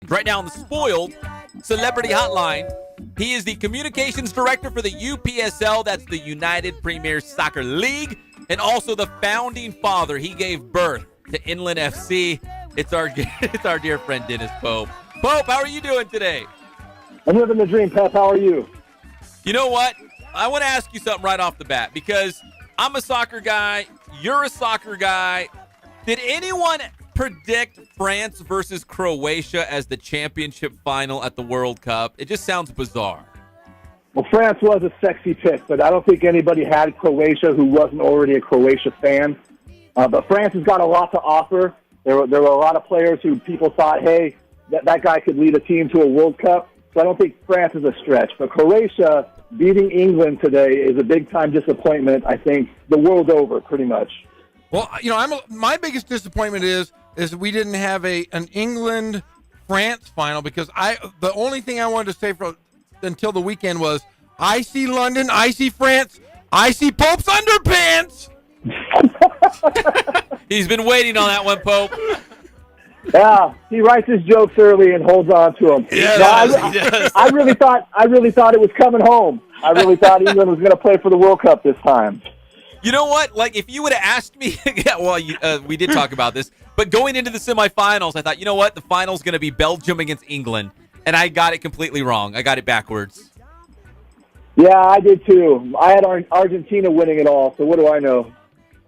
Right now on the Spoiled Celebrity Hotline, he is the communications director for the UPSL, that's the United Premier Soccer League, and also the founding father. He gave birth to Inland FC. It's our dear friend Dennis Pope. Pope, how are you doing today? I'm living the dream, Pep. How are you? You know what? I want to ask you something right off the bat because I'm a soccer guy. You're a soccer guy. Did anyone predict France versus Croatia as the championship final at the World Cup? It just sounds bizarre. Well, France was a sexy pick, but I don't think anybody had Croatia who wasn't already a Croatia fan. But France has got a lot to offer. There were a lot of players who people thought, hey, that guy could lead a team to a World Cup. So I don't think France is a stretch. But Croatia beating England today is a big-time disappointment. I think the world's over pretty much. Well, my biggest disappointment is we didn't have an England-France final because the only thing I wanted to say until the weekend was, I see London, I see France, I see Pope's underpants. He's been waiting on that one, Pope. Yeah, he writes his jokes early and holds on to them. He does. I really thought it was coming home. I really thought England was going to play for the World Cup this time. You know what? Like, if you would have asked me, we did talk about this, but going into the semifinals, I thought, you know what? The final's going to be Belgium against England, and I got it completely wrong. I got it backwards. Yeah, I did too. I had Argentina winning it all, so what do I know?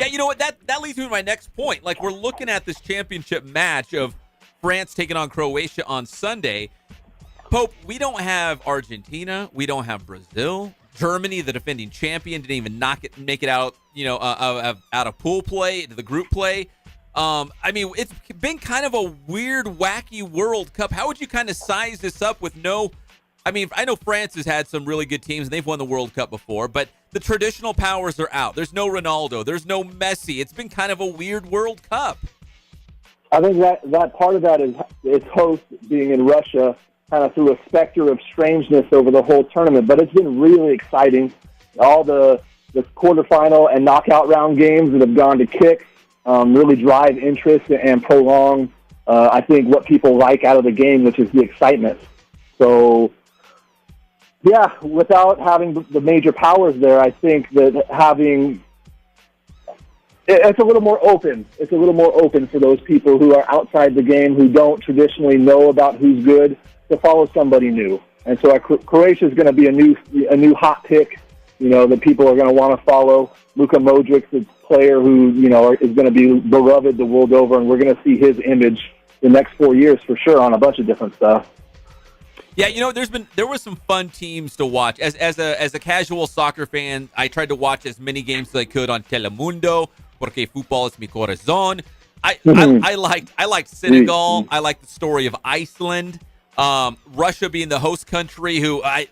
Yeah, you know what? That leads me to my next point. Like, we're looking at this championship match of France taking on Croatia on Sunday. Pope, we don't have Argentina. We don't have Brazil. Germany, the defending champion, didn't even make it out, out of pool play to the group play. It's been kind of a weird, wacky World Cup. How would you kind of size this up with no? I know France has had some really good teams, and they've won the World Cup before, but the traditional powers are out. There's no Ronaldo. There's no Messi. It's been kind of a weird World Cup. I think that part of that is its host being in Russia kind of threw a specter of strangeness over the whole tournament, but it's been really exciting. All the quarterfinal and knockout round games that have gone to kicks really drive interest and prolong, I think, what people like out of the game, which is the excitement. So, yeah, without having the major powers there, I think that it's a little more open. It's a little more open for those people who are outside the game, who don't traditionally know about who's good, to follow somebody new. And so Croatia is going to be a new hot pick, that people are going to want to follow. Luka Modric, the player who, is going to be beloved the world over, and we're going to see his image the next 4 years for sure on a bunch of different stuff. Yeah, there were some fun teams to watch. As a casual soccer fan, I tried to watch as many games as I could on Telemundo, porque fútbol es mi corazón. I liked Senegal. I liked the story of Iceland. Russia being the host country,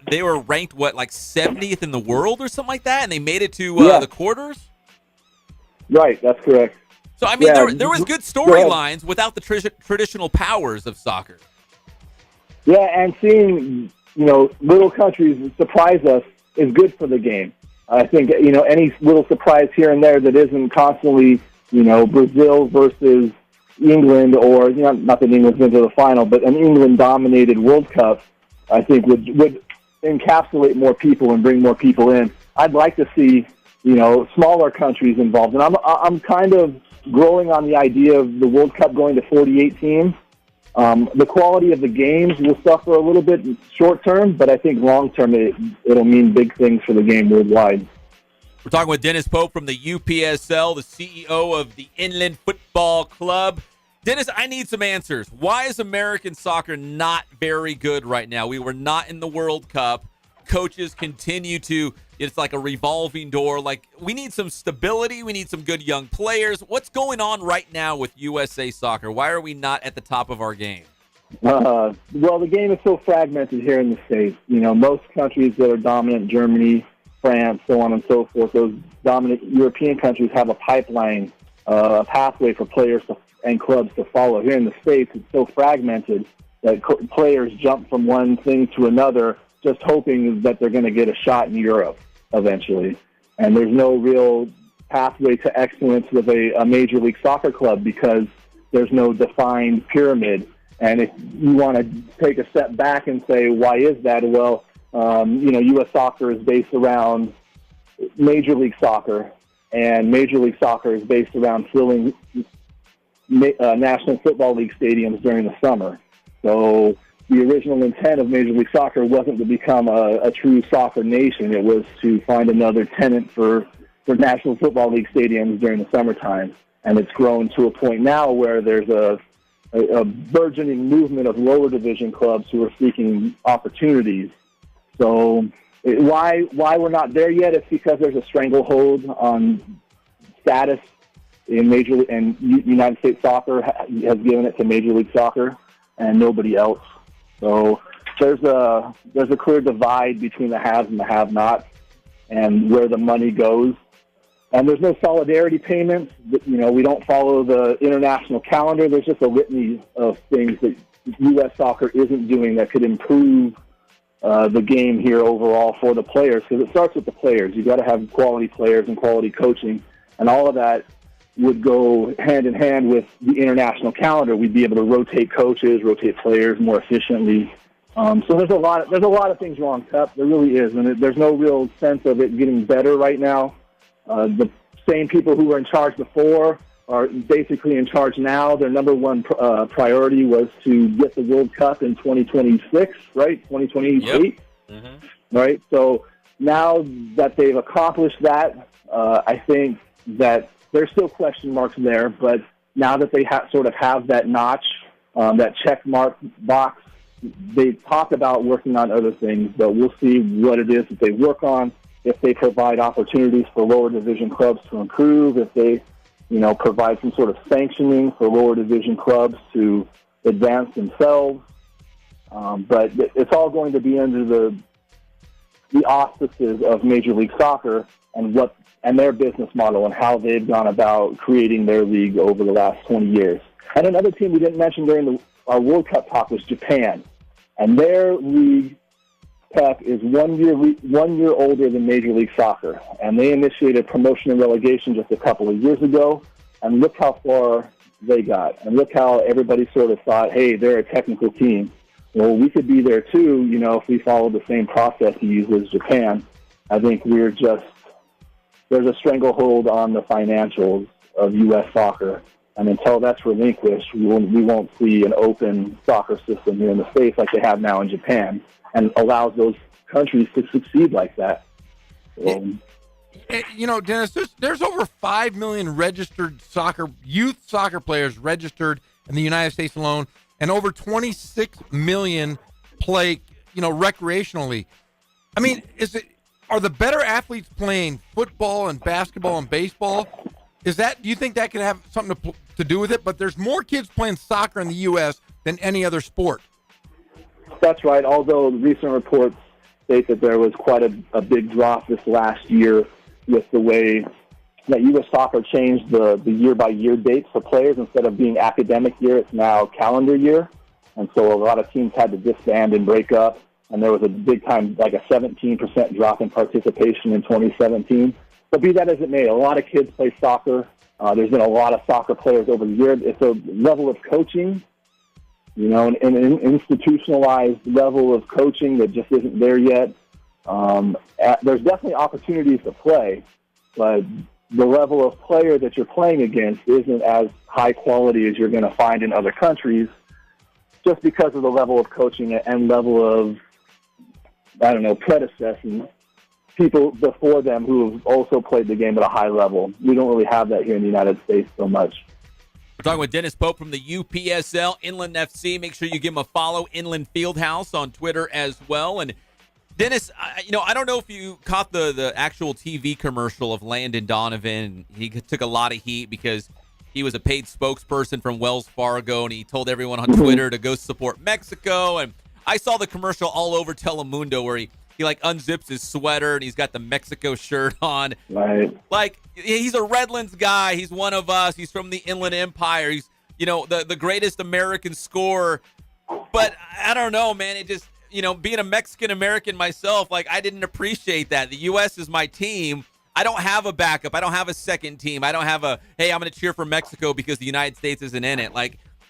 they were ranked 70th in the world or something like that, and they made it to the quarters. Right, that's correct. So there was good storylines without the traditional powers of soccer. Yeah, and seeing, little countries surprise us is good for the game. I think, any little surprise here and there that isn't constantly, Brazil versus England, or, not that England's been to the final, but an England-dominated World Cup, I think would encapsulate more people and bring more people in. I'd like to see, smaller countries involved. And I'm kind of growing on the idea of the World Cup going to 48 teams. The quality of the games will suffer a little bit short term, but I think long term it'll mean big things for the game worldwide. We're talking with Dennis Pope from the UPSL, the CEO of the Inland Football Club. Dennis, I need some answers. Why is American soccer not very good right now? We were not in the World Cup. Coaches continue it's like a revolving door. Like, we need some stability. We need some good young players. What's going on right now with USA Soccer? Why are we not at the top of our game? Well, the game is so fragmented here in the States. Most countries that are dominant, Germany, France, so on and so forth, those dominant European countries have a pipeline, a pathway for players and clubs to follow. Here in the States, it's so fragmented that players jump from one thing to another, just hoping that they're going to get a shot in Europe eventually. And there's no real pathway to excellence with a Major League Soccer club because there's no defined pyramid. And if you want to take a step back and say, why is that? Well, U.S. soccer is based around Major League Soccer, and Major League Soccer is based around filling National Football League stadiums during the summer. So the original intent of Major League Soccer wasn't to become a true soccer nation. It was to find another tenant for National Football League stadiums during the summertime. And it's grown to a point now where there's a burgeoning movement of lower division clubs who are seeking opportunities. So why we're not there yet? It's because there's a stranglehold on status in United States Soccer has given it to Major League Soccer and nobody else. So there's a clear divide between the haves and the have-nots and where the money goes. And there's no solidarity payments. We don't follow the international calendar. There's just a litany of things that U.S. soccer isn't doing that could improve the game here overall for the players, because it starts with the players. You've got to have quality players and quality coaching, and all of that would go hand in hand with the international calendar. We'd be able to rotate coaches, rotate players more efficiently. So there's a lot of things wrong, Cup. There really is, and there's no real sense of it getting better right now. The same people who were in charge before are basically in charge now. Their number one priority was to get the World Cup in 2026, right? 2028, yep. Mm-hmm. Right? So now that they've accomplished that, I think that there's still question marks there, but now that they sort of have that notch, that check mark box, they talk about working on other things, but we'll see what it is that they work on, if they provide opportunities for lower division clubs to improve, if they provide some sort of sanctioning for lower division clubs to advance themselves. But it's all going to be under the auspices of Major League Soccer and their business model and how they've gone about creating their league over the last 20 years. And another team we didn't mention during our World Cup talk was Japan. And their league, Pep, is 1 year older than Major League Soccer, and they initiated promotion and relegation just a couple of years ago, and look how far they got, and look how everybody sort of thought, hey, they're a technical team. Well, we could be there too, if we followed the same process he used as Japan. I think there's a stranglehold on the financials of U.S. soccer, and until that's relinquished, we won't see an open soccer system here in the States like they have now in Japan, and allows those countries to succeed like that. Dennis, there's over 5 million registered youth soccer players registered in the United States alone, and over 26 million play, recreationally. I mean, are the better athletes playing football and basketball and baseball? Do you think that could have something to do with it? But there's more kids playing soccer in the U.S. than any other sport. That's right, although recent reports state that there was quite a big drop this last year with the way that U.S. soccer changed the year-by-year dates for players. Instead of being academic year, it's now calendar year. And so a lot of teams had to disband and break up, and there was a big-time, like a 17% drop in participation in 2017. But be that as it may, a lot of kids play soccer. There's been a lot of soccer players over the years. It's a level of coaching, an institutionalized level of coaching that just isn't there yet. There's definitely opportunities to play, but the level of player that you're playing against isn't as high quality as you're going to find in other countries, just because of the level of coaching and level of, predecessing people before them who have also played the game at a high level. We don't really have that here in the United States so much. We're talking with Dennis Pope from the UPSL Inland FC. Make sure you give him a follow, Inland Fieldhouse, on Twitter as well. And Dennis, I don't know if you caught the actual TV commercial of Landon Donovan. He took a lot of heat because he was a paid spokesperson from Wells Fargo, and he told everyone on Twitter to go support Mexico. And I saw the commercial all over Telemundo where he unzips his sweater and he's got the Mexico shirt on. Right. Like, he's a Redlands guy. He's one of us. He's from the Inland Empire. He's, the greatest American scorer. But I don't know, man. It just, being a Mexican-American myself, I didn't appreciate that. The U.S. is my team. I don't have a backup. I don't have a second team. I don't have hey, I'm going to cheer for Mexico because the United States isn't in it.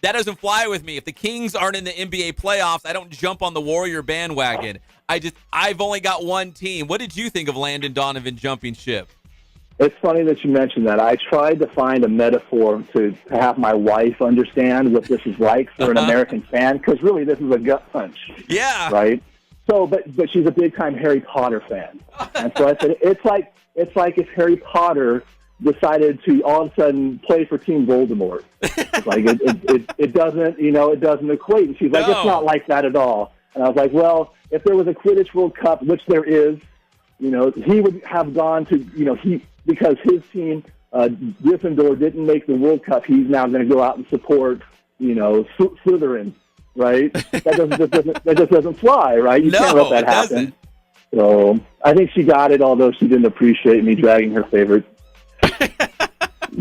That doesn't fly with me. If the Kings aren't in the NBA playoffs, I don't jump on the Warrior bandwagon. I've only got one team. What did you think of Landon Donovan jumping ship? It's funny that you mentioned that. I tried to find a metaphor to have my wife understand what this is like for an American fan, because really this is a gut punch. Yeah. Right? So, but she's a big-time Harry Potter fan. And so I said, it's like if Harry Potter decided to all of a sudden play for Team Voldemort. Like, it doesn't, it doesn't equate. And she's like, It's not like that at all. And I was like, well, if there was a Quidditch World Cup, which there is, he would have gone to, because his team, Gryffindor, didn't make the World Cup, he's now going to go out and support, Slytherin, right? That just doesn't fly, right? You can't let that happen. Doesn't. So I think she got it, although she didn't appreciate me dragging her favorite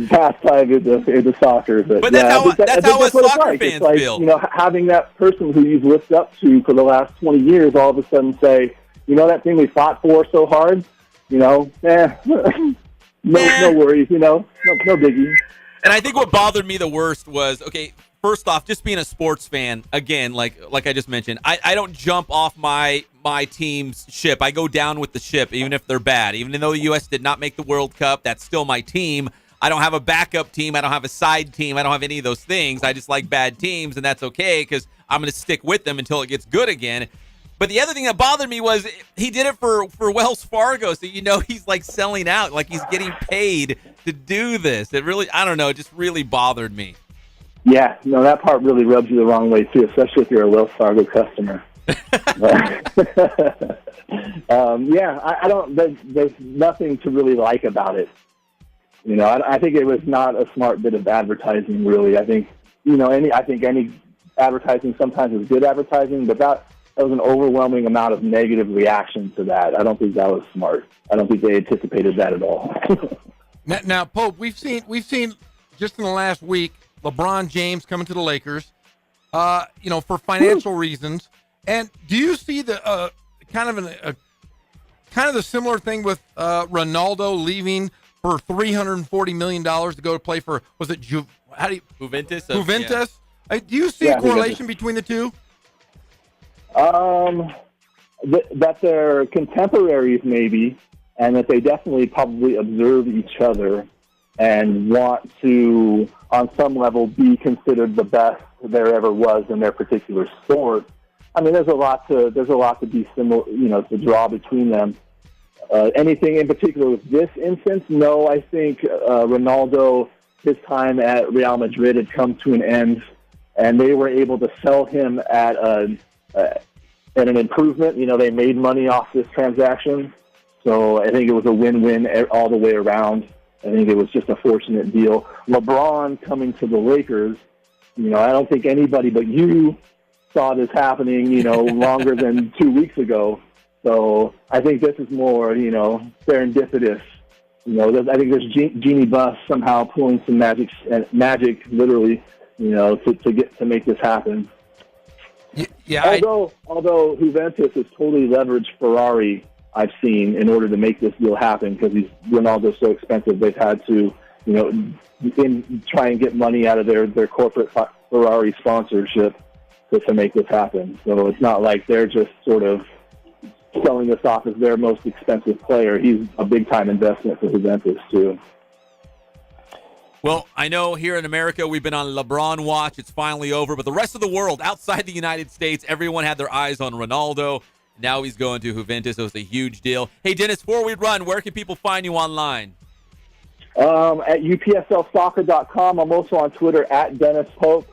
pastime into soccer. But that's how us soccer fans feel. Having that person who you've looked up to for the last 20 years all of a sudden say, that thing we fought for so hard, no worries, no biggie. And I think what bothered me the worst was, okay, first off, just being a sports fan, again, like I just mentioned, I don't jump off my team's ship. I go down with the ship, even if they're bad. Even though the U.S. did not make the World Cup, that's still my team. I don't have a backup team. I don't have a side team. I don't have any of those things. I just like bad teams, and that's okay because I'm going to stick with them until it gets good again. But the other thing that bothered me was he did it for Wells Fargo, so he's like selling out, like he's getting paid to do this. It really, I don't know, it just really bothered me. Yeah, no, that part really rubs you the wrong way too, especially if you're a Wells Fargo customer. I don't. There's nothing to really like about it. I think it was not a smart bit of advertising. Really, I think any advertising sometimes is good advertising, but that was an overwhelming amount of negative reaction to that. I don't think that was smart. I don't think they anticipated that at all. Now, Pope, we've seen just in the last week LeBron James coming to the Lakers, for financial reasons. And do you see the kind of the similar thing with Ronaldo leaving for $340 million to go to play for, was it Juventus? Juventus? Yeah. Do you see a correlation between the two? That they're contemporaries, maybe, and that they definitely probably observe each other and want to, on some level, be considered the best there ever was in their particular sport. I mean, there's a lot to be similar, to draw between them. Anything in particular with this instance? No, I think Ronaldo, his time at Real Madrid had come to an end, and they were able to sell him at an improvement. They made money off this transaction, so I think it was a win-win all the way around. I think it was just a fortunate deal. LeBron coming to the Lakers, I don't think anybody but you saw this happening, longer than 2 weeks ago. So I think this is more, serendipitous. I think there's Genie Bus somehow pulling some magic, literally, to make this happen. Yeah. Although Juventus has totally leveraged Ferrari, I've seen, in order to make this deal happen, because Ronaldo's so expensive, they've had to, try and get money out of their corporate Ferrari sponsorship to make this happen. So it's not like they're just sort of selling this off as their most expensive player. He's a big-time investment for Juventus, too. Well, I know here in America we've been on LeBron watch. It's finally over. But the rest of the world, outside the United States, everyone had their eyes on Ronaldo. Now he's going to Juventus. It was a huge deal. Hey, Dennis, before we run, where can people find you online? At upslsoccer.com. I'm also on Twitter at Dennis Pope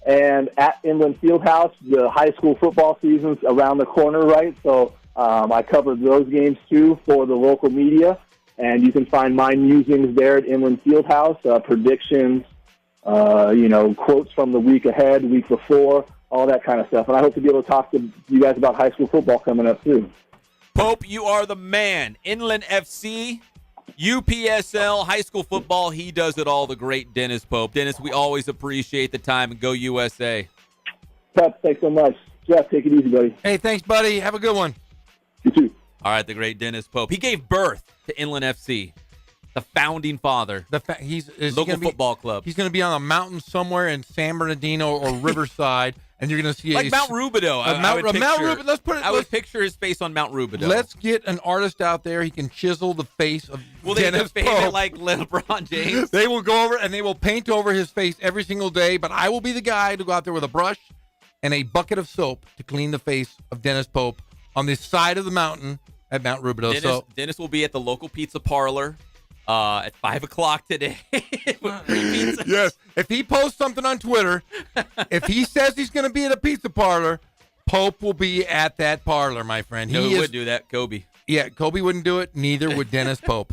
and at Inland Fieldhouse. The high school football season's around the corner, right? So I covered those games, too, for the local media. And you can find my musings there at Inland Fieldhouse, predictions, quotes from the week ahead, week before, all that kind of stuff. And I hope to be able to talk to you guys about high school football coming up, too. Pope, you are the man. Inland FC, UPSL, high school football, he does it all, the great Dennis Pope. Dennis, we always appreciate the time, and go USA. Pep, thanks so much. Jeff, take it easy, buddy. Hey, thanks, buddy. Have a good one. You too. All right, the great Dennis Pope. He gave birth to Inland FC. The founding father. Local football club. He's going to be on a mountain somewhere in San Bernardino or Riverside, and you're going to see like Mount Rubidoux. Mount Rubidoux. Let's put it. I would picture his face on Mount Rubidoux. Let's get an artist out there. He can chisel the face of Will they Dennis paint Pope. it like LeBron James? They will go over and they will paint over his face every single day. But I will be the guy to go out there with a brush and a bucket of soap to clean the face of Dennis Pope on the side of the mountain at Mount Rubidoux. Dennis will be at the local pizza parlor at 5:00 today with free pizza. Yes. If he posts something on Twitter, if he says he's going to be at a pizza parlor, Pope will be at that parlor, my friend. Who would do that? Kobe. Yeah, Kobe wouldn't do it. Neither would Dennis Pope.